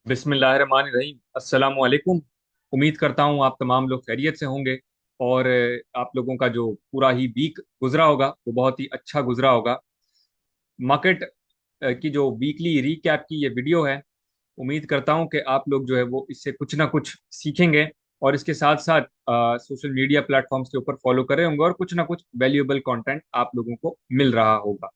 बिस्मिल्लाहिर्रहमानिर्रहीम। अस्सलाम वालेकुम। उम्मीद करता हूँ आप तमाम लोग खैरियत से होंगे और आप लोगों का जो पूरा ही वीक गुजरा होगा वो बहुत ही अच्छा गुजरा होगा। मार्केट की जो वीकली रीकैप की ये वीडियो है, उम्मीद करता हूँ कि आप लोग जो है वो इससे कुछ ना कुछ सीखेंगे और इसके साथ साथ सोशल मीडिया प्लेटफॉर्म्स के ऊपर फॉलो कर रहे होंगे और कुछ ना कुछ वैल्यूएबल कंटेंट आप लोगों को मिल रहा होगा।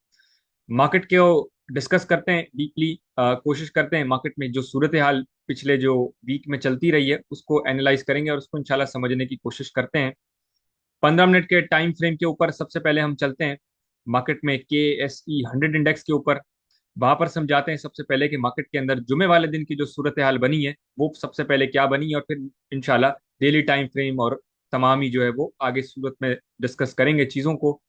मार्केट को डिस्कस करते हैं डीपली। कोशिश करते हैं मार्केट में जो सूरत हाल पिछले जो वीक में चलती रही है उसको एनालाइज करेंगे और उसको इंशाल्लाह समझने की कोशिश करते हैं। 15 मिनट के टाइम फ्रेम के ऊपर सबसे पहले हम चलते हैं मार्केट में KSE 100 इंडेक्स के ऊपर। वहां पर समझाते हैं सबसे पहले कि मार्केट के अंदर जुमे वाले दिन की जो सूरत हाल बनी है वो सबसे पहले क्या बनी है और फिर इंशाल्लाह डेली टाइम फ्रेम और तमाम ही जो है वो आगे सूरत में डिस्कस करेंगे चीज़ों को।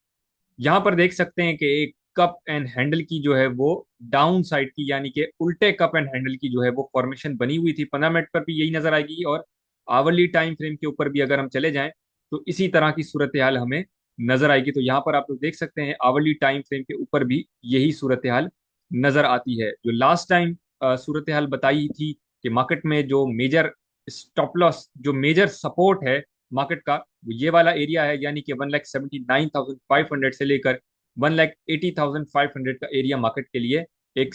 यहाँ पर देख सकते हैं कि एक कप एंड हैंडल की जो है वो डाउन साइड की यानी कि उल्टे कप एंड हैंडल की जो है वो फॉर्मेशन बनी हुई थी। 15 मिनट पर भी यही नजर आएगी और आवरली टाइम फ्रेम के ऊपर भी अगर हम चले जाएं तो इसी तरह की सूरत हाल हमें नजर आएगी। तो यहाँ पर आप लोग देख सकते हैं आवरली टाइम फ्रेम के ऊपर भी यही सूरत हाल नजर आती है। जो लास्ट टाइम सूरत हाल बताई थी कि मार्केट में जो मेजर स्टॉप लॉस जो मेजर सपोर्ट है मार्केट का वो ये वाला एरिया है, यानी कि 1,79,500 से लेकर 1,80,500 का एरिया मार्केट के लिए एक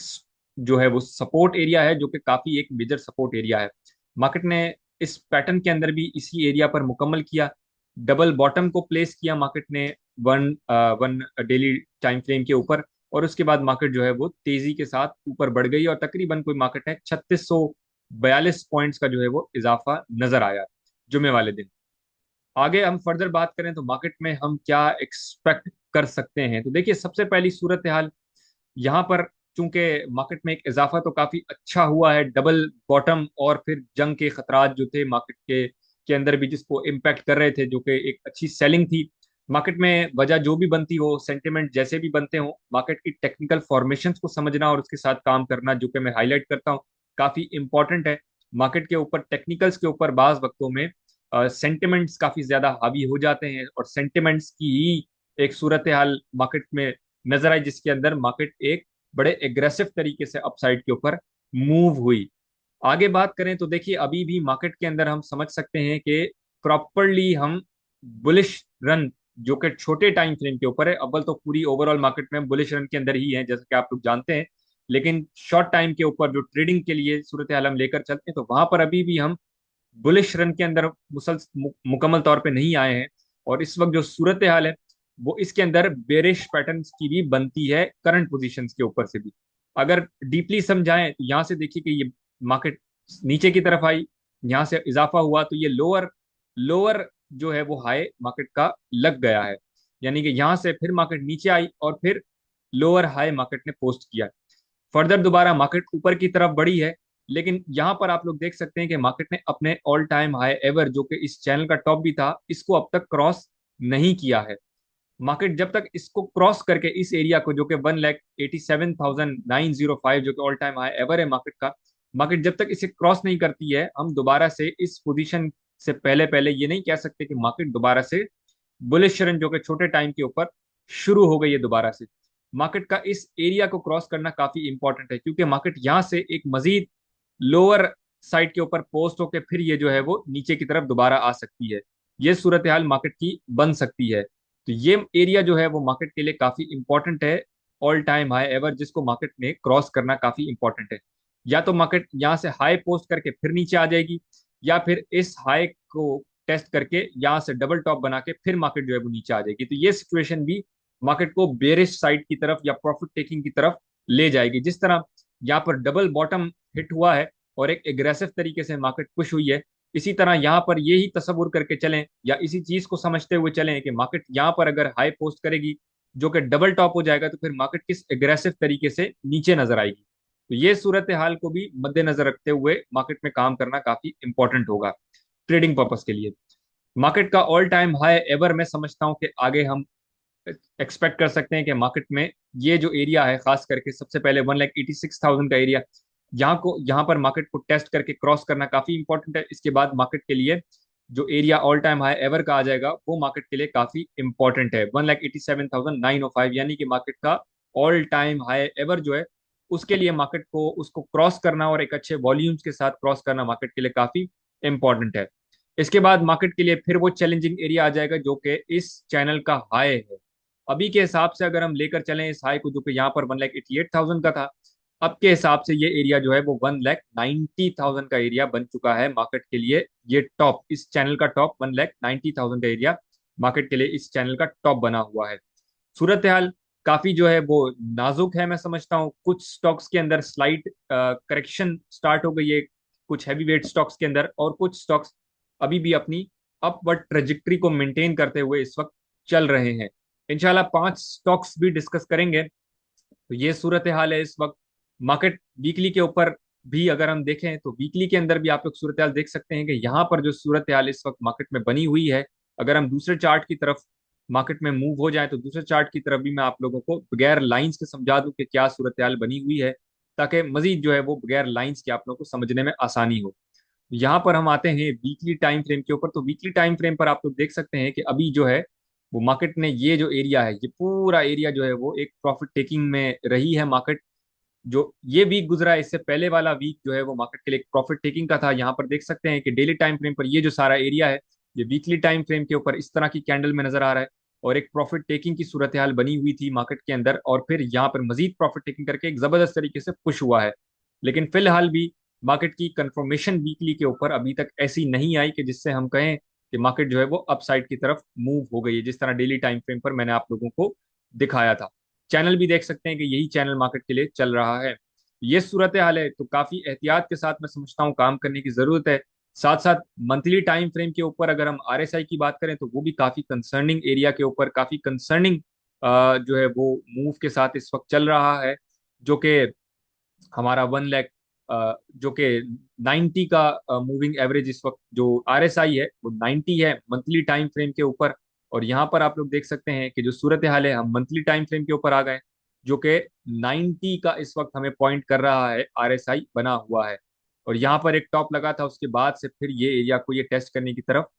जो है वो सपोर्ट एरिया है, जो कि काफी एक मेजर सपोर्ट एरिया है। मार्केट ने इस पैटर्न के अंदर भी इसी एरिया पर मुकम्मल किया, डबल बॉटम को प्लेस किया मार्केट ने one one daily time frame के ऊपर और उसके बाद मार्केट जो है वो तेजी के साथ ऊपर बढ़ गई और तकरीबन कोई मार्केट है 3642 पॉइंट्स का जो है वो इजाफा नजर आया जुमे वाले दिन। आगे हम फर्दर बात करें तो मार्केट में हम क्या एक्सपेक्ट कर सकते हैं, तो देखिए सबसे पहली सूरत हाल यहाँ पर चूंकि मार्केट में एक इजाफा तो काफी अच्छा हुआ है, डबल बॉटम और फिर जंग के खतरात जो थे मार्केट के अंदर भी जिसको इम्पैक्ट कर रहे थे, जो कि एक अच्छी सेलिंग थी मार्केट में। वजह जो भी बनती हो, सेंटिमेंट जैसे भी बनते हो, मार्केट की टेक्निकल फॉर्मेशंस को समझना और उसके साथ काम करना जो कि मैं हाईलाइट करता हूँ काफी इंपॉर्टेंट है। मार्केट के ऊपर टेक्निकल्स के ऊपर बाज वक्तों में सेंटिमेंट्स काफी ज्यादा हावी हो जाते हैं और सेंटिमेंट्स की ही एक सूरत हाल मार्केट में नजर आई जिसके अंदर मार्केट एक बड़े एग्रेसिव तरीके से अपसाइड के ऊपर मूव हुई। आगे बात करें तो देखिए अभी भी मार्केट के अंदर हम समझ सकते हैं कि प्रॉपरली हम बुलिश रन जो कि छोटे टाइम फ्रेम के ऊपर है, अव्वल तो पूरी ओवरऑल मार्केट में बुलिश रन के अंदर ही है जैसा कि आप लोग जानते हैं, लेकिन शॉर्ट टाइम के ऊपर जो ट्रेडिंग के लिए सूरत हाल हम लेकर चलते हैं तो वहां पर अभी भी हम बुलिश रन के अंदर मुकम्मल तौर पे नहीं आए हैं। और इस वक्त जो सूरत हाल है वो इसके अंदर बेरिश पैटर्न्स की भी बनती है करंट पोजीशंस के ऊपर से भी। अगर डीपली समझाएं तो यहाँ से देखिए कि ये मार्केट नीचे की तरफ आई, यहाँ से इजाफा हुआ तो ये लोअर लोअर जो है वो हाई मार्केट का लग गया है, यानी कि यहाँ से फिर मार्केट नीचे आई और फिर लोअर हाई मार्केट ने पोस्ट किया। फर्दर दोबारा मार्केट ऊपर की तरफ बढ़ी है, लेकिन यहां पर आप लोग देख सकते हैं कि मार्केट ने अपने ऑल टाइम हाई एवर जो कि इस चैनल का टॉप भी था इसको अब तक क्रॉस नहीं किया है। मार्केट जब तक इसको क्रॉस करके इस एरिया को जो कि 1,87,905 जो कि ऑल टाइम हाई एवर है मार्केट का, मार्केट जब तक इसे क्रॉस नहीं करती है हम दोबारा से इस पोजीशन से पहले पहले ये नहीं कह सकते कि मार्केट दोबारा से बुलिश रन जो कि छोटे टाइम के ऊपर शुरू हो गई है दोबारा से। मार्केट का इस एरिया को क्रॉस करना काफी इंपॉर्टेंट है क्योंकि मार्केट यहाँ से एक मजीद लोअर साइड के ऊपर पोस्ट होकर फिर ये जो है वो नीचे की तरफ दोबारा आ सकती है। ये सूरत हाल मार्केट की बन सकती है। तो ये एरिया जो है वो मार्केट के लिए काफी इंपॉर्टेंट है, ऑल टाइम हाई एवर जिसको मार्केट में क्रॉस करना काफी इंपॉर्टेंट है। या तो मार्केट यहाँ से हाई पोस्ट करके फिर नीचे आ जाएगी या फिर इस हाई को टेस्ट करके यहाँ से डबल टॉप बना के फिर मार्केट जो है वो नीचे आ जाएगी। तो ये सिचुएशन भी मार्केट को बेरिश साइड की तरफ या प्रॉफिट टेकिंग की तरफ ले जाएगी। जिस तरह यहाँ पर डबल बॉटम हिट हुआ है और एक एग्रेसिव तरीके से मार्केट पुश हुई है, इसी तरह यहाँ पर यही तस्वुर करके चलें या इसी चीज को समझते हुए चलें कि मार्केट यहाँ पर अगर हाई पोस्ट करेगी जो कि डबल टॉप हो जाएगा तो फिर मार्केट किस एग्रेसिव तरीके से नीचे नजर आएगी। तो ये सूरत हाल को भी मद्देनजर रखते हुए मार्केट में काम करना काफी इंपॉर्टेंट होगा ट्रेडिंग पर्पस के लिए। मार्केट का ऑल टाइम हाई एवर मैं समझता हूं कि आगे हम एक्सपेक्ट कर सकते हैं कि मार्केट में ये जो एरिया है खास करके सबसे पहले 1,86,000 का एरिया, यहाँ पर मार्केट को टेस्ट करके क्रॉस करना काफी इंपॉर्टेंट है। इसके बाद मार्केट के लिए जो area all time high ever का आ जाएगा वो मार्केट के लिए काफी इंपॉर्टेंट है 1,87,905, यानी कि मार्केट का ऑल टाइम हाई एवर जो है उसके लिए मार्केट को उसको क्रॉस करना और एक अच्छे वॉल्यूम्स के साथ क्रॉस करना मार्केट के लिए काफी इंपॉर्टेंट है। इसके बाद मार्केट के लिए फिर वो चैलेंजिंग एरिया आ जाएगा जो कि इस चैनल का हाई है। अभी के हिसाब से अगर हम लेकर चलें इस हाई को, जो कि यहाँ पर 1,88,000 का था, अब के हिसाब से ये एरिया जो है वो 1,90,000 का एरिया बन चुका है मार्केट के लिए। ये टॉप, इस चैनल का टॉप 1,90,000 का एरिया मार्केट के लिए इस चैनल का टॉप बना हुआ है। सूरत हाल काफी जो है वो नाजुक है, मैं समझता हूँ। कुछ स्टॉक्स के अंदर स्लाइट करेक्शन स्टार्ट हो गई है, कुछ हैवी वेट स्टॉक्स के अंदर, और कुछ स्टॉक्स अभी भी अपनी अपवर्ड ट्रेजेक्टरी को मेंटेन करते हुए इस वक्त चल रहे हैं। इंशाल्लाह 5 स्टॉक्स भी डिस्कस करेंगे। तो ये सूरत हाल है इस वक्त मार्केट। वीकली के ऊपर भी अगर हम देखें तो वीकली के अंदर भी आप लोग सूरत हाल देख सकते हैं कि यहाँ पर जो सूरत हाल इस वक्त मार्केट में बनी हुई है, अगर हम दूसरे चार्ट की तरफ मार्केट में मूव हो जाए तो दूसरे चार्ट की तरफ भी मैं आप लोगों को बगैर लाइंस के समझा दूं कि क्या सूरत हाल बनी हुई है, ताकि मजीद जो है वो बगैर लाइंस के आप लोगों को समझने में आसानी हो। यहाँ पर हम आते हैं वीकली टाइम फ्रेम के ऊपर। तो वीकली टाइम फ्रेम पर आप लोग देख सकते हैं कि अभी जो है वो मार्केट ने ये जो एरिया है, ये पूरा एरिया जो है वो एक प्रॉफिट टेकिंग में रही है मार्केट। जो ये वीक गुजरा है, इससे पहले वाला वीक जो है वो मार्केट के लिए एक प्रॉफिट टेकिंग का था। यहाँ पर देख सकते हैं कि डेली टाइम फ्रेम पर ये जो सारा एरिया है, ये वीकली टाइम फ्रेम के ऊपर इस तरह की कैंडल में नजर आ रहा है, और एक प्रॉफिट टेकिंग की सूरत हाल बनी हुई थी मार्केट के अंदर, और फिर यहाँ पर मजीद प्रॉफिट टेकिंग करके एक जबरदस्त तरीके से पुश हुआ है। लेकिन फिलहाल भी मार्केट की कंफर्मेशन वीकली के ऊपर अभी तक ऐसी नहीं आई कि जिससे हम कहें कि मार्केट जो है वो अपसाइड की तरफ मूव हो गई है, जिस तरह डेली टाइम फ्रेम पर मैंने आप लोगों को दिखाया था। चैनल भी देख सकते हैं कि यही चैनल मार्केट के लिए चल रहा है। ये सूरत हाल है, तो काफी एहतियात के साथ मैं समझता हूँ काम करने की जरूरत है। साथ साथ मंथली टाइम फ्रेम के ऊपर अगर हम आरएसआई की बात करें तो वो भी काफी कंसर्निंग एरिया के ऊपर, काफी कंसर्निंग जो है वो मूव के साथ इस वक्त चल रहा है, जो कि हमारा 1 लाख जो कि 90 का मूविंग एवरेज इस वक्त जो आरएसआई है वो 90 है मंथली टाइम फ्रेम के ऊपर। और यहाँ पर आप लोग देख सकते हैं कि जो सूरत हाल है, हम मंथली टाइम फ्रेम के ऊपर आ गए, जो कि 90 का इस वक्त हमें पॉइंट कर रहा है, आरएसआई बना हुआ है। और यहाँ पर एक टॉप लगा था, उसके बाद से फिर ये एरिया को ये टेस्ट करने की तरफ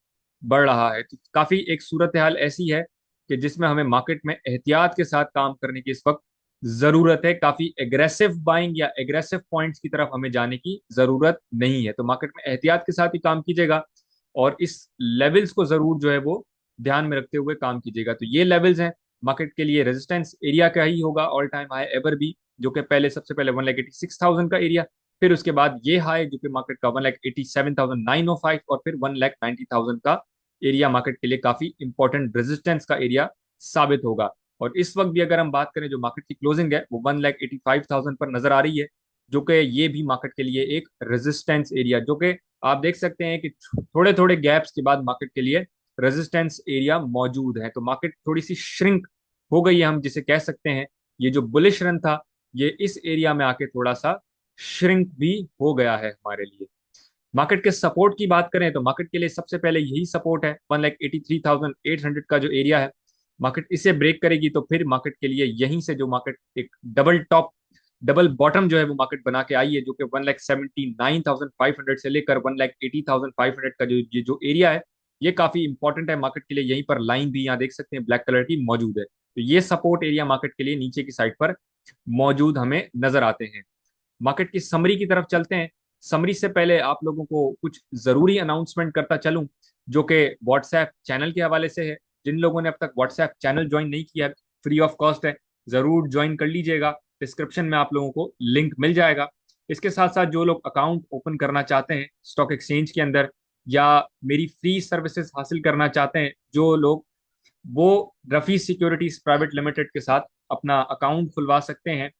बढ़ रहा है। तो काफी एक सूरत हाल ऐसी है कि जिसमें हमें मार्केट में एहतियात के साथ काम करने की इस वक्त जरूरत है। काफी एग्रेसिव बाइंग या एग्रेसिव पॉइंट्स की तरफ हमें जाने की जरूरत नहीं है। तो मार्केट में एहतियात के साथ ही काम कीजिएगा, और इस लेवल्स को जरूर जो है वो ध्यान में रखते हुए काम कीजिएगा। तो ये लेवल्स हैं मार्केट के लिए, रेजिस्टेंस एरिया का ही होगा ऑल टाइम हाई एवर भी, जो कि पहले सबसे पहले 1,86,000 का एरिया, फिर उसके बाद ये हाई जो कि मार्केट का 1,87,905, और फिर 1,90,000 का एरिया मार्केट के लिए काफी इंपॉर्टेंट रेजिस्टेंस का एरिया साबित होगा। और इस वक्त भी अगर हम बात करें, जो मार्केट की क्लोजिंग है वो 1,85,000 पर नजर आ रही है, जो कि ये भी मार्केट के लिए एक रेजिस्टेंस एरिया, जो कि आप देख सकते हैं कि थोड़े थोड़े गैप्स के बाद मार्केट के लिए रेजिस्टेंस एरिया मौजूद है। तो मार्केट थोड़ी सी श्रिंक हो गई है, हम जिसे कह सकते हैं। ये जो बुलिश रन था, ये इस एरिया में आके थोड़ा सा श्रिंक भी हो गया है हमारे लिए। मार्केट के सपोर्ट की बात करें तो मार्केट के लिए सबसे पहले यही सपोर्ट है, 1,83,800 का जो एरिया है। मार्केट इसे ब्रेक करेगी तो फिर मार्केट के लिए यहीं से जो मार्केट एक डबल टॉप डबल बॉटम जो है वो मार्केट बना के आई है, जो कि 1,79,500 से लेकर 1,80,500 का जो ये जो एरिया है, ये काफी इंपॉर्टेंट है मार्केट के लिए। यहीं पर लाइन भी यहाँ देख सकते हैं ब्लैक कलर की मौजूद है। तो ये सपोर्ट एरिया मार्केट के लिए नीचे की साइड पर मौजूद हमें नजर आते हैं। मार्केट की समरी की तरफ चलते हैं। समरी से पहले आप लोगों को कुछ जरूरी अनाउंसमेंट करता चलूं, जो कि व्हाट्सएप चैनल के हवाले से है। जिन लोगों ने अब तक व्हाट्सएप चैनल ज्वाइन नहीं किया, फ्री ऑफ कॉस्ट है, जरूर ज्वाइन कर लीजिएगा। डिस्क्रिप्शन में आप लोगों को लिंक मिल जाएगा। इसके साथ साथ जो लोग अकाउंट ओपन करना चाहते हैं स्टॉक एक्सचेंज के अंदर, या मेरी फ्री सर्विसेज हासिल करना चाहते हैं जो लोग, वो रफी सिक्योरिटीज प्राइवेट लिमिटेड के साथ अपना अकाउंट खुलवा सकते हैं,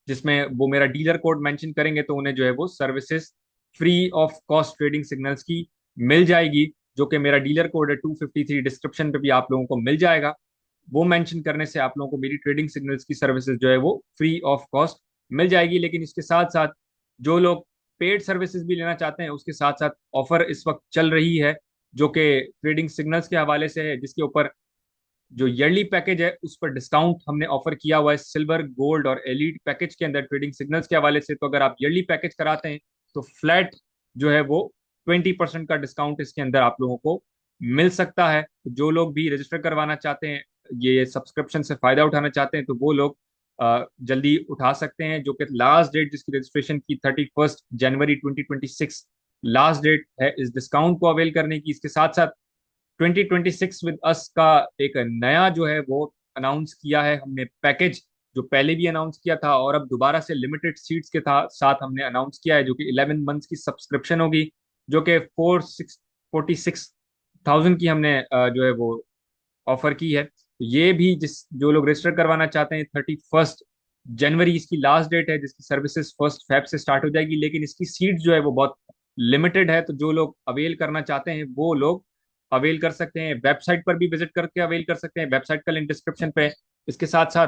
जिसमें वो मेरा डीलर कोड मेंशन करेंगे तो उन्हें जो है वो services free of cost trading signals की मिल जाएगी, जो कि मेरा डीलर कोड है 253। डिस्क्रिप्शन पे भी आप लोगों को मिल जाएगा। वो मेंशन करने से आप लोगों को मेरी ट्रेडिंग सिग्नल्स की सर्विसेज जो है वो फ्री ऑफ कॉस्ट मिल जाएगी। लेकिन इसके साथ साथ जो लोग पेड सर्विसेज भी लेना चाहते हैं, उसके साथ साथ ऑफर इस वक्त चल रही है, जो कि ट्रेडिंग सिग्नल्स के हवाले से है, जिसके ऊपर जो ईयरली पैकेज है उस पर डिस्काउंट हमने ऑफर किया हुआ है सिल्वर, गोल्ड और एलीट पैकेज के अंदर ट्रेडिंग सिग्नल्स के हवाले से। तो अगर आप ईयरली पैकेज कराते हैं तो फ्लैट जो है वो 20% का डिस्काउंट इसके अंदर आप लोगों को मिल सकता है। तो जो लोग भी रजिस्टर करवाना चाहते हैं, ये सब्सक्रिप्शन से फायदा उठाना चाहते हैं, तो वो लोग जल्दी उठा सकते हैं, जो कि लास्ट डेट जिसकी रजिस्ट्रेशन की 31 जनवरी 2026 लास्ट डेट है इस डिस्काउंट को अवेल करने की। इसके साथ साथ 2026 विद अस का एक नया जो है वो अनाउंस किया है हमने पैकेज, जो पहले भी अनाउंस किया था और अब दोबारा से लिमिटेड सीट्स के साथ हमने अनाउंस किया है, जो कि 11 मंथ्स की सब्सक्रिप्शन होगी, जो कि 46 की हमने जो है वो ऑफर की है। तो ये भी जिस जो लोग रजिस्टर करवाना चाहते हैं, 31 जनवरी इसकी लास्ट डेट है, जिसकी सर्विसेज 1 फेब से स्टार्ट हो जाएगी, लेकिन इसकी सीट जो है वो बहुत लिमिटेड है। तो जो लोग अवेल करना चाहते हैं वो लोग अवेल कर सकते हैं, वेबसाइट पर भी विजिट करके अवेल कर सकते हैं, वेबसाइट का लिंक डिस्क्रिप्शन पे है। इसके साथ साथ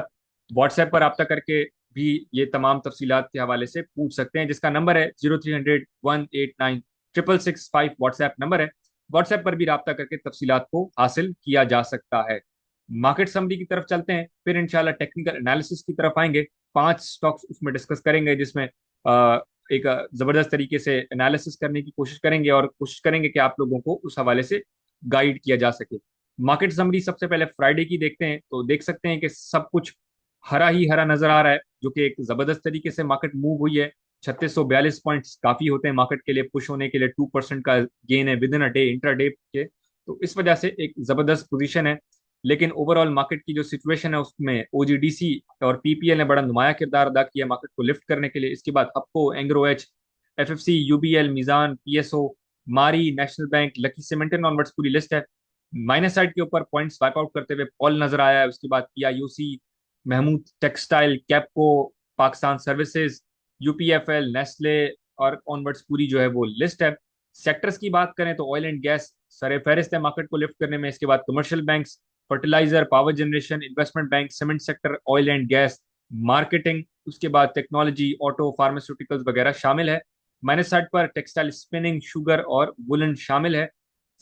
व्हाट्सएप पर रब्ता करके भी ये तमाम तफसीलात के हवाले से पूछ सकते हैं, जिसका नंबर है 0300 189 666 5 व्हाट्सएप नंबर है। व्हाट्सएप पर भी रब्ता करके तफसीलात को हासिल किया जा सकता है। मार्केट समरी की तरफ चलते हैं, फिर इंशाल्लाह टेक्निकल एनालिसिस की तरफ आएंगे। 5 स्टॉक्स उसमें डिस्कस करेंगे, जिसमें एक जबरदस्त तरीके से एनालिसिस करने की कोशिश करेंगे और कोशिश करेंगे कि आप लोगों को उस हवाले से गाइड किया जा सके। मार्केट समरी सबसे पहले फ्राइडे की देखते हैं, तो देख सकते हैं कि सब कुछ हरा ही हरा नजर आ रहा है, जो कि एक जबरदस्त तरीके से मार्केट मूव हुई है। 3642 पॉइंट्स काफी होते हैं मार्केट के लिए पुश होने के लिए। 2% का गेन है with in a day, intra day के, तो इस वजह से एक जबरदस्त पोजीशन है। लेकिन ओवरऑल मार्केट की जो सिचुएशन है उसमें ओजीडीसी और पीपीएल ने बड़ा नुमाया किरदार अदा किया मार्केट को लिफ्ट करने के लिए। इसके बाद Hubco, Engro H, FFC, UBL, Meezan, PSO, Mari, National Bank, Lucky Cement and onwards पूरी लिस्ट है। माइनस साइड के ऊपर पॉइंट्स वाइप आउट करते हुए पॉल नजर आया है। उसके बाद PIUC, Mahmood Textile, Kapco, Pakistan Services, UPFL, Nestle और ऑनवर्ड्स पूरी जो है वो लिस्ट है। सेक्टर्स की बात करें तो ऑयल एंड गैस सरे फहरिस्त है मार्केट को लिफ्ट करने में। इसके बाद commercial banks, fertiliser, power generation, investment bank, cement sector, oil and gas, marketing, उसके बाद टेक्नोलॉजी, ऑटो, फार्मास्यूटिकल्स वगैरह शामिल है। माइनस साइड पर टेक्सटाइल, स्पिनिंग, शुगर और वुलन शामिल है।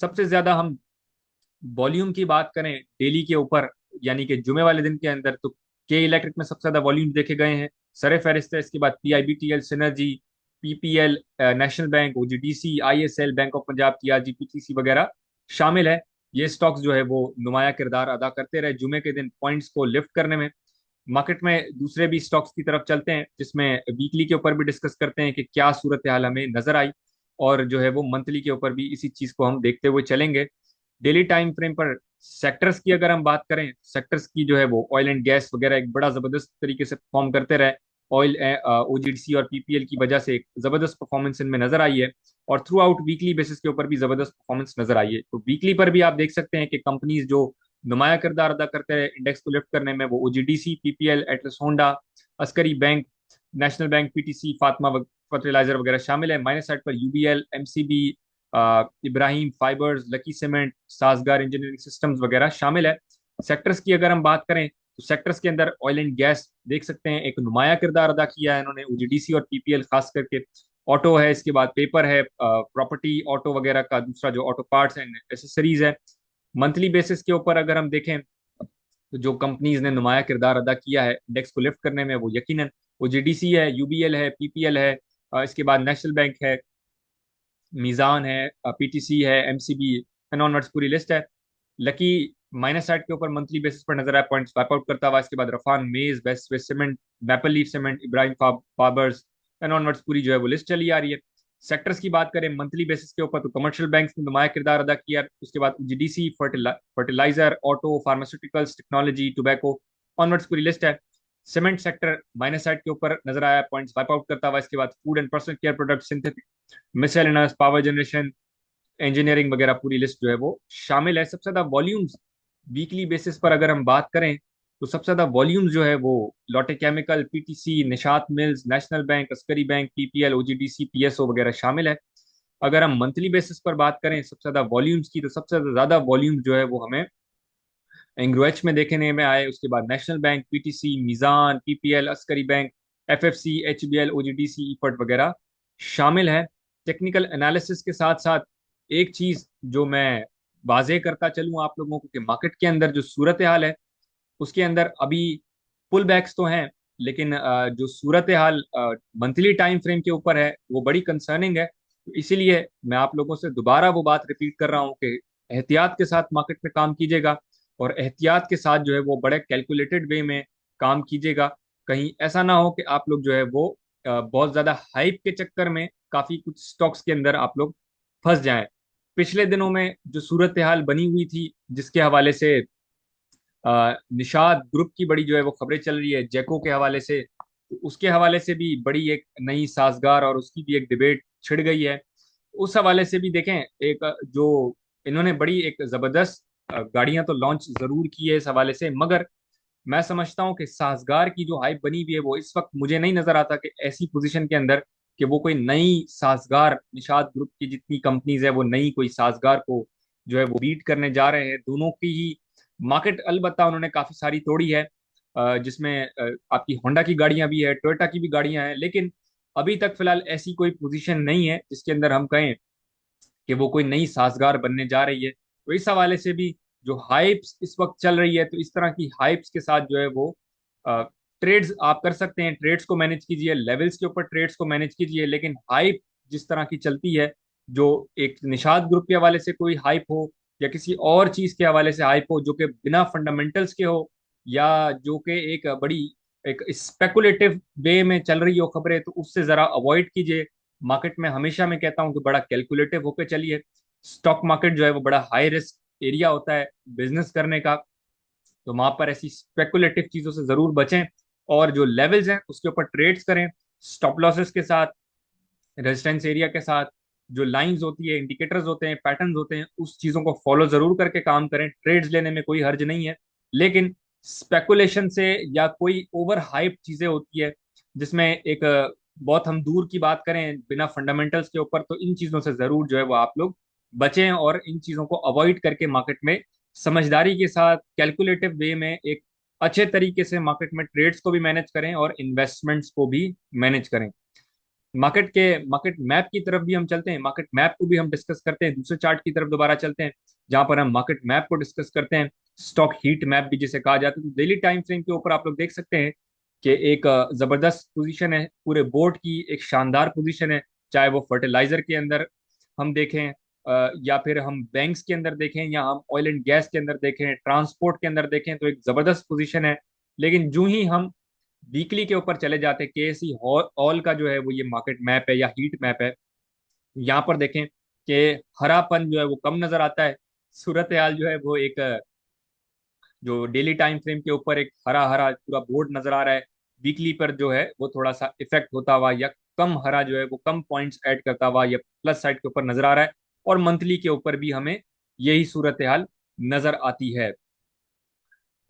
सबसे ज्यादा हम वॉल्यूम की बात करें डेली के ऊपर, यानी कि जुमे वाले दिन के अंदर, तो के इलेक्ट्रिक में सबसे ज्यादा वॉल्यूम देखे गए हैं, सरे फहरिस्त है। इसके बाद PIBTL, Synergy, PPL, National Bank, OGDC, ISL, Bank of Punjab, TRG, PTC वगैरह शामिल है। ये स्टॉक्स जो है वो नुमाया किरदार अदा करते रहे जुमे के दिन पॉइंट्स को लिफ्ट करने में। मार्केट में दूसरे भी स्टॉक्स की तरफ चलते हैं, जिसमें वीकली के ऊपर भी डिस्कस करते हैं कि क्या सूरत हाल हमें नजर आई, और जो है वो मंथली के ऊपर भी इसी चीज को हम देखते हुए चलेंगे। डेली टाइम फ्रेम पर सेक्टर्स की अगर हम बात करें, सेक्टर्स की जो है वो ऑयल एंड गैस वगैरह एक बड़ा जबरदस्त तरीके से परफॉर्म करते रहे। ऑयल, ओजीडीसी और पीपीएल की वजह से एक जबरदस्त परफॉर्मेंस इनमें नजर आई है, और थ्रू आउट वीकली बेसिस के ऊपर भी जबरदस्त परफॉर्मेंस नजर आई है। तो वीकली पर भी आप देख सकते हैं कि कंपनीज जो नुमाया किरदार अदा करते हैं इंडेक्स को लिफ्ट करने में, वो OGDC, PPL, Atlas Honda, Askari Bank, National Bank, PTC, Fatima Fertilizer वगैरह शामिल है। माइनस साइड पर UBL, MCB, Ibrahim Fibers, Lucky Cement, Sazgar Engineering Systems वगैरह शामिल है। सेक्टर्स की अगर हम बात करें तो सेक्टर्स के अंदर ऑयल एंड गैस देख सकते हैं एक नुमाया किरदार अदा किया है इन्होंने, ओजीडीसी और पीपीएल खास करके। ऑटो है, इसके बाद पेपर है, प्रॉपर्टी, ऑटो वगैरह का दूसरा जो ऑटो पार्ट्स एंड एसेसरीज है। मंथली बेसिस के ऊपर अगर हम देखें तो जो कंपनीज ने नुमाया किरदार अदा किया है इंडेक्स को लिफ्ट करने में, वो यकीनन ओजीडीसी है, यूबीएल है, पीपीएल है, इसके बाद नेशनल बैंक है, मीजान है, पीटीसी है, एमसीबी, नॉन पूरी लिस्ट है। लकी माइनस साइड के ऊपर मंथली बेसिस पर नजर आया पॉइंट्स स्वाइप आउट करता हुआ। इसके बाद रफान, मेज, वेस्ट वेस्ट Cement, Maple Leaf Cement, Ibrahim Fibers, नॉन पूरी जो है वो लिस्ट चली आ रही है। सेक्टर्स की बात करें मंथली बेसिस के ऊपर तो कमर्शियल बैंक्स ने नुमाया किरदार अदा किया। उसके बाद GDC, fertiliser, auto, pharmaceuticals, technology, tobacco, onwards पूरी लिस्ट है। सीमेंट सेक्टर माइनस साइड के ऊपर नजर आया पॉइंट्स वाइप आउट करता हुआ। इसके बाद food and personal care product, synthetic, miscellaneous, power generation, engineering वगैरह पूरी लिस्ट जो है वो शामिल है। सबसे ज्यादा वॉल्यूम्स वीकली बेसिस पर अगर हम बात करें तो सबसे ज्यादा वॉल्यूम्स जो है वो Lotte chemical, PTC, Nishat mills, national bank, Askari bank, PPL, OGDC, PSO वगैरह शामिल है। अगर हम मंथली बेसिस पर बात करें सबसे ज्यादा वॉल्यूम्स की, तो सबसे ज्यादा वॉल्यूम्स जो है वो हमें एंग्रोएच में देखने में आए। उसके बाद National Bank, PTC, Meezan, PPL, Askari Bank, FFC, HBL, OGDC, Efert वगैरह शामिल है। टेक्निकल एनालिसिस के साथ साथ एक चीज जो मैं वाजे करता चलूं आप लोगों को कि मार्केट के अंदर जो सूरत हाल है उसके अंदर अभी पुल बैक्स तो हैं, लेकिन जो सूरत हाल मंथली टाइम फ्रेम के ऊपर है वो बड़ी कंसर्निंग है। तो इसीलिए मैं आप लोगों से दोबारा वो बात रिपीट कर रहा हूँ कि एहतियात के साथ मार्केट में काम कीजिएगा, और एहतियात के साथ जो है वो बड़े कैलकुलेटेड वे में काम कीजिएगा। कहीं ऐसा ना हो कि आप लोग जो है वो बहुत ज्यादा हाइप के चक्कर में काफी कुछ स्टॉक्स के अंदर आप लोग फंस जाएं। पिछले दिनों में जो सूरत हाल बनी हुई थी, जिसके हवाले से निषाद ग्रुप की बड़ी जो है वो खबरें चल रही है जैको के हवाले से, तो उसके हवाले से भी बड़ी एक नई साजगार और उसकी भी एक डिबेट छिड़ गई है। उस हवाले से भी देखें, एक जो इन्होंने बड़ी एक जबरदस्त गाड़ियां तो लॉन्च जरूर की है इस हवाले से, मगर मैं समझता हूँ कि साजगार की जो हाइप बनी हुई है वो इस वक्त मुझे नहीं नजर आता कि ऐसी पोजीशन के अंदर कि वो कोई नई साजगार, निषाद ग्रुप की जितनी कंपनीज है वो नई कोई साजगार को जो है वो बीट करने जा रहे हैं। दोनों की ही मार्केट अलबत्ता उन्होंने काफी सारी तोड़ी है, जिसमें आपकी होंडा की गाड़ियां भी है, टोयोटा की भी गाड़ियां हैं, लेकिन अभी तक फिलहाल ऐसी कोई पोजीशन नहीं है जिसके अंदर हम कहें कि वो कोई नई साजगार बनने जा रही है। तो इस हवाले से भी जो हाइप्स इस वक्त चल रही है, तो इस तरह की हाइप्स के साथ जो है वो ट्रेड्स आप कर सकते हैं, ट्रेड्स को मैनेज कीजिए, लेवल्स के ऊपर ट्रेड्स को मैनेज कीजिए, लेकिन हाइप जिस तरह की चलती है, जो एक निषाद ग्रुप के हवाले से कोई हाइप हो या किसी और चीज के हवाले से हाइप हो जो कि बिना फंडामेंटल्स के हो, या जो कि एक बड़ी एक स्पेकुलेटिव वे में चल रही हो खबरें, तो उससे जरा अवॉइड कीजिए। मार्केट में हमेशा मैं कहता हूं कि बड़ा कैलकुलेटिव होकर चलिए। स्टॉक मार्केट जो है वो बड़ा हाई रिस्क एरिया होता है बिजनेस करने का, तो वहां पर ऐसी स्पेकुलेटिव चीजों से जरूर बचें, और जो लेवल्स हैं उसके ऊपर ट्रेड्स करें, स्टॉप लॉसेस के साथ, रेजिस्टेंस एरिया के साथ। जो लाइंस होती है, इंडिकेटर्स होते हैं, पैटर्न्स होते हैं, उस चीजों को फॉलो जरूर करके काम करें। ट्रेड्स लेने में कोई हर्ज नहीं है, लेकिन स्पेकुलेशन से या कोई ओवर हाइप चीजें होती है जिसमें एक बहुत हम दूर की बात करें बिना फंडामेंटल्स के ऊपर, तो इन चीजों से जरूर जो है वो आप लोग बचें, और इन चीजों को अवॉइड करके मार्केट में समझदारी के साथ कैलकुलेटिव वे में एक अच्छे तरीके से मार्केट में ट्रेड्स को भी मैनेज करें और इन्वेस्टमेंट्स को भी मैनेज करें। मार्केट मैप की तरफ भी हम चलते हैं, मार्केट मैप को भी हम डिस्कस करते हैं, दूसरे चार्ट की तरफ दोबारा चलते हैं जहां पर हम मार्केट मैप को डिस्कस करते हैं। स्टॉक हीट मैप भी जिसे कहा जाता है, तो डेली टाइम फ्रेम के ऊपर आप लोग देख सकते हैं कि एक जबरदस्त पोजीशन है पूरे बोर्ड की, एक शानदार पोजीशन है। चाहे वो फर्टिलाइजर के अंदर हम देखें, या फिर हम बैंक्स के अंदर देखें, या हम ऑयल एंड गैस के अंदर देखें, ट्रांसपोर्ट के अंदर देखें, तो एक जबरदस्त पोजीशन है। लेकिन जो ही हम वीकली के ऊपर चले जाते हैं, केएसई ऑल का जो है वो ये मार्केट मैप है या हीट मैप है, यहाँ पर देखें कि हरापन जो है वो कम नजर आता है। सूरत हाल जो है वो एक जो डेली टाइम फ्रेम के ऊपर एक हरा हरा पूरा बोर्ड नजर आ रहा है, वीकली पर जो है वो थोड़ा सा इफेक्ट होता हुआ या कम हरा जो है वो कम पॉइंट्स ऐड करता हुआ या प्लस साइड के ऊपर नजर आ रहा है, और मंथली के ऊपर भी हमें यही सूरत हाल नजर आती है।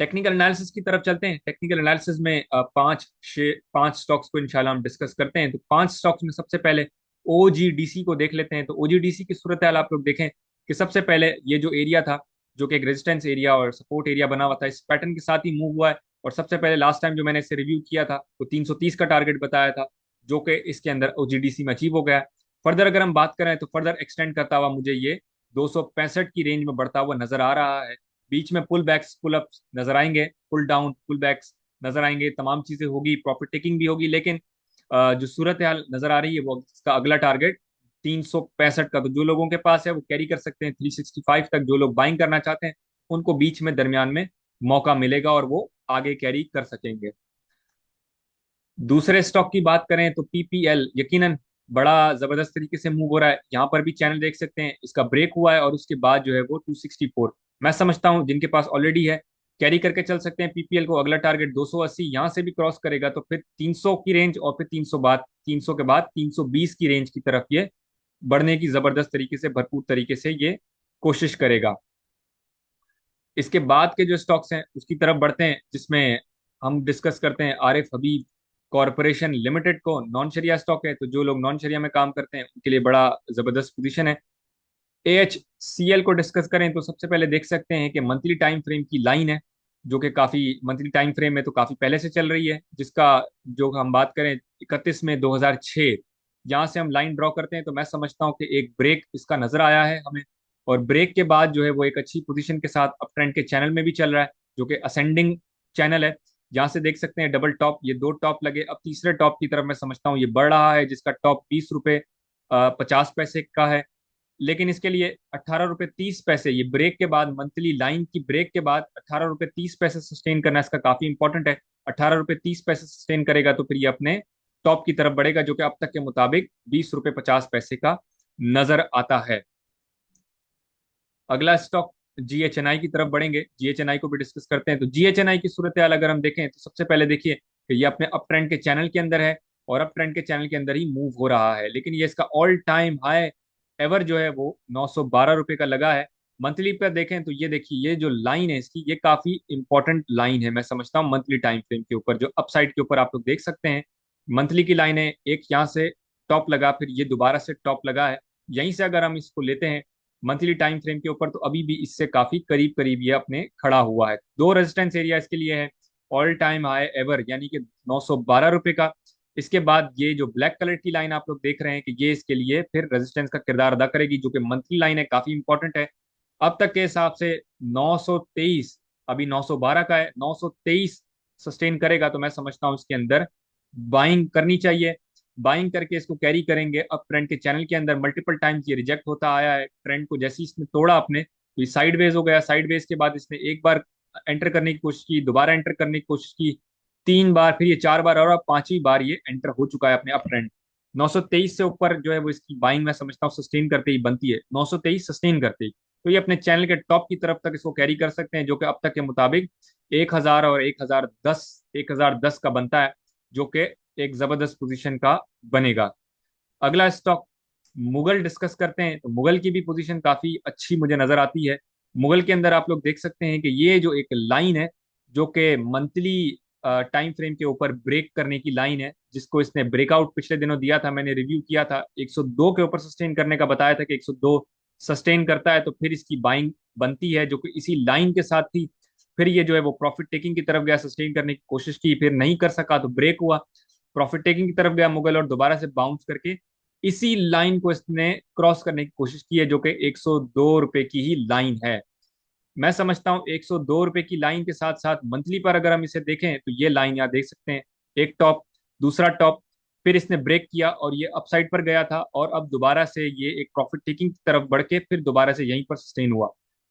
टेक्निकल एनालिसिस की तरफ चलते हैं। टेक्निकल एनालिसिस में पांच स्टॉक्स को इंशाल्लाह हम डिस्कस करते हैं। तो पांच स्टॉक्स में सबसे पहले ओजीडीसी को देख लेते हैं। तो ओजीडीसी की सूरत हाल आप लोग देखें कि सबसे पहले ये जो एरिया था, जो कि एक रेजिस्टेंस एरिया और सपोर्ट एरिया बना हुआ था, इस पैटर्न के साथ ही मूव हुआ है। और सबसे पहले लास्ट टाइम जो मैंने इसे रिव्यू किया था तो 330 का टारगेट बताया था, जो कि इसके अंदर ओजीडीसी में अचीव हो गया। फर्दर अगर हम बात करें तो फर्दर एक्सटेंड करता हुआ मुझे ये 265 की रेंज में बढ़ता हुआ नजर आ रहा है। बीच में पुल बैक्स पुल अप्स नजर आएंगे, पुल डाउन पुल बैक्स नजर आएंगे, तमाम चीजें होगी, प्रॉफिट टेकिंग भी होगी, लेकिन जो सूरत हाल नजर आ रही है वो इसका अगला टारगेट 365 का, तो जो लोगों के पास है वो कैरी कर सकते हैं 365 तक। जो लोग बाइंग करना चाहते हैं उनको बीच में दरमियान में मौका मिलेगा और वो आगे कैरी कर सकेंगे। दूसरे स्टॉक की बात करें तो पीपीएल यकीनन बड़ा जबरदस्त तरीके से मूव हो रहा है। यहाँ पर भी चैनल देख सकते हैं, इसका ब्रेक हुआ है और उसके बाद जो है वो 264, मैं समझता हूँ जिनके पास ऑलरेडी है कैरी करके चल सकते हैं पीपीएल को। अगला टारगेट 280 यहाँ से भी क्रॉस करेगा तो फिर 300 की रेंज, और फिर 300 के बाद 320 की रेंज की तरफ ये बढ़ने की जबरदस्त तरीके से, भरपूर तरीके से ये कोशिश करेगा। इसके बाद के जो स्टॉक्स हैं उसकी तरफ बढ़ते हैं, जिसमें हम डिस्कस करते हैं आरिफ हबीब कॉरपोरेशन लिमिटेड को। नॉन शरिया स्टॉक है, तो जो लोग नॉन शरिया में काम करते हैं उनके लिए बड़ा जबरदस्त पोजीशन है। AHCL को डिस्कस करें तो सबसे पहले देख सकते हैं कि मंथली टाइम फ्रेम की लाइन है, जो कि काफी मंथली टाइम फ्रेम में तो काफी पहले से चल रही है, जिसका जो हम बात करें 31 मई 2006, यहाँ से हम लाइन ड्रॉ करते हैं तो मैं समझता हूँ कि एक ब्रेक इसका नजर आया है हमें। और ब्रेक के बाद जो है वो एक अच्छी पोजीशन के साथ अप ट्रेंड के चैनल में भी चल रहा है, जो कि असेंडिंग चैनल है। यहाँ से देख सकते हैं डबल टॉप, ये दो टॉप लगे, अब तीसरे टॉप की तरफ मैं समझता हूँ ये बढ़ रहा है, जिसका टॉप 20 रुपये 50 पैसे का है। लेकिन इसके लिए 18 रुपये 30 पैसे, ये ब्रेक के बाद, मंथली लाइन की ब्रेक के बाद 18 रुपये 30 पैसे सस्टेन करना इसका काफी इंपॉर्टेंट है। 18 रुपये 30 पैसे सस्टेन करेगा तो फिर ये अपने टॉप की तरफ बढ़ेगा, जो कि अब तक के मुताबिक 20 रुपये 50 पैसे का नजर आता है। अगला स्टॉक जीएचएनआई की तरफ बढ़ेंगे, जीएचएनआई को भी डिस्कस करते हैं। तो जीएचएनआई की सूरत हाल अगर हम देखें तो सबसे पहले देखिए कि ये अपने अप ट्रेंड के चैनल के अंदर है और अप ट्रेंड के चैनल के अंदर ही मूव हो रहा है, लेकिन ये इसका ऑल टाइम हाई एवर जो है वो 912 रुपये का लगा है। मंथली पर देखें तो ये देखिए, ये जो लाइन है इसकी, ये काफी इंपॉर्टेंट लाइन है मैं समझता हूँ। मंथली टाइम फ्रेम के ऊपर जो अपसाइड के ऊपर आप लोग देख सकते हैं, मंथली की लाइन है, एक यहाँ से टॉप लगा, फिर ये दोबारा से टॉप लगा है। यहीं से अगर हम इसको लेते हैं मंथली टाइम फ्रेम के ऊपर, तो अभी भी इससे काफी करीब करीब ये अपने खड़ा हुआ है। दो रेजिस्टेंस एरिया इसके लिए है, ऑल टाइम हाई एवर यानी कि 912 रुपये का। इसके बाद ये जो ब्लैक कलर की लाइन आप लोग देख रहे हैं कि ये इसके लिए फिर रेजिस्टेंस का किरदार अदा करेगी, जो कि मंथली लाइन है, काफी इंपॉर्टेंट है। अब तक के हिसाब से 923, अभी 912 का है, 923 सस्टेन करेगा तो मैं समझता हूँ इसके अंदर बाइंग करनी चाहिए। बाइंग करके इसको कैरी करेंगे अप ट्रेंड के चैनल के अंदर। मल्टीपल टाइम्स ये रिजेक्ट होता आया है ट्रेंड को, जैसे ही इसने तोड़ा अपने तो ये साइडवेज हो गया। साइडवेज के बाद इसने एक बार एंटर करने की कोशिश की, दोबारा एंटर करने की कोशिश की, 3 बार, फिर ये 4 बार, और अब 5वीं बार ये एंटर हो चुका है अपने अप ट्रेंड। 923 से ऊपर जो है वो इसकी बाइंग मैं समझता हूँ सस्टेन करते ही बनती है, 923 सस्टेन करते ही। तो ये अपने चैनल के टॉप की तरफ तक इसको कैरी कर सकते हैं, जो कि अब तक के मुताबिक 1000 और 1010 का बनता है, जो कि एक जबरदस्त पोजीशन का बनेगा। अगला स्टॉक मुगल डिस्कस करते हैं। तो मुगल की भी पोजीशन काफी अच्छी मुझे नजर आती है। मुगल के अंदर आप लोग देख सकते हैं कि ये जो एक लाइन है, जो कि मंथली टाइम फ्रेम के ऊपर ब्रेक करने की लाइन है, जिसको इसने ब्रेकआउट पिछले दिनों दिया था, मैंने रिव्यू किया था, 102 के ऊपर सस्टेन करने का बताया था कि 102 सस्टेन करता है तो फिर इसकी बाइंग बनती है, जो कि इसी लाइन के साथ थी। फिर ये जो है वो प्रॉफिट टेकिंग की तरफ गया, सस्टेन करने की कोशिश की, फिर नहीं कर सका तो ब्रेक हुआ, प्रॉफिट टेकिंग की तरफ गया मुगल और दोबारा से बाउंस करके इसी लाइन को इसने क्रॉस करने की कोशिश की है, जो कि 102 रुपये की ही लाइन है। मैं समझता हूँ 102 रुपये की लाइन के साथ साथ मंथली पर अगर हम इसे देखें तो ये लाइन यहाँ देख सकते हैं, एक टॉप, दूसरा टॉप, फिर इसने ब्रेक किया और ये अपसाइड पर गया था, और अब दोबारा से ये एक प्रॉफिट टेकिंग की तरफ बढ़ के फिर दोबारा से यहीं पर सस्टेन हुआ।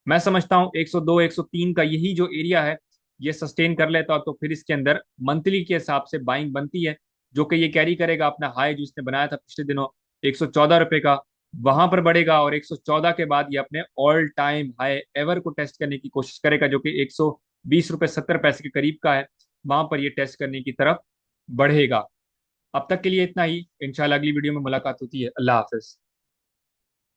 मैं समझता हूँ 102 103 का यही जो एरिया है, ये सस्टेन कर लेता तो फिर इसके अंदर मंथली के हिसाब से बाइंग बनती है, जो कि ये कैरी करेगा अपना हाई जो इसने बनाया था पिछले दिनों 114 रुपये का, वहां पर बढ़ेगा और 114 के बाद ये अपने ऑल टाइम हाई एवर को टेस्ट करने की कोशिश करेगा, जो कि 120 रुपये 70 पैसे के करीब का है। वहां पर ये टेस्ट करने की तरफ बढ़ेगा। अब तक के लिए इतना ही, इंशाल्लाह अगली वीडियो में मुलाकात होती है। अल्लाह हाफिज।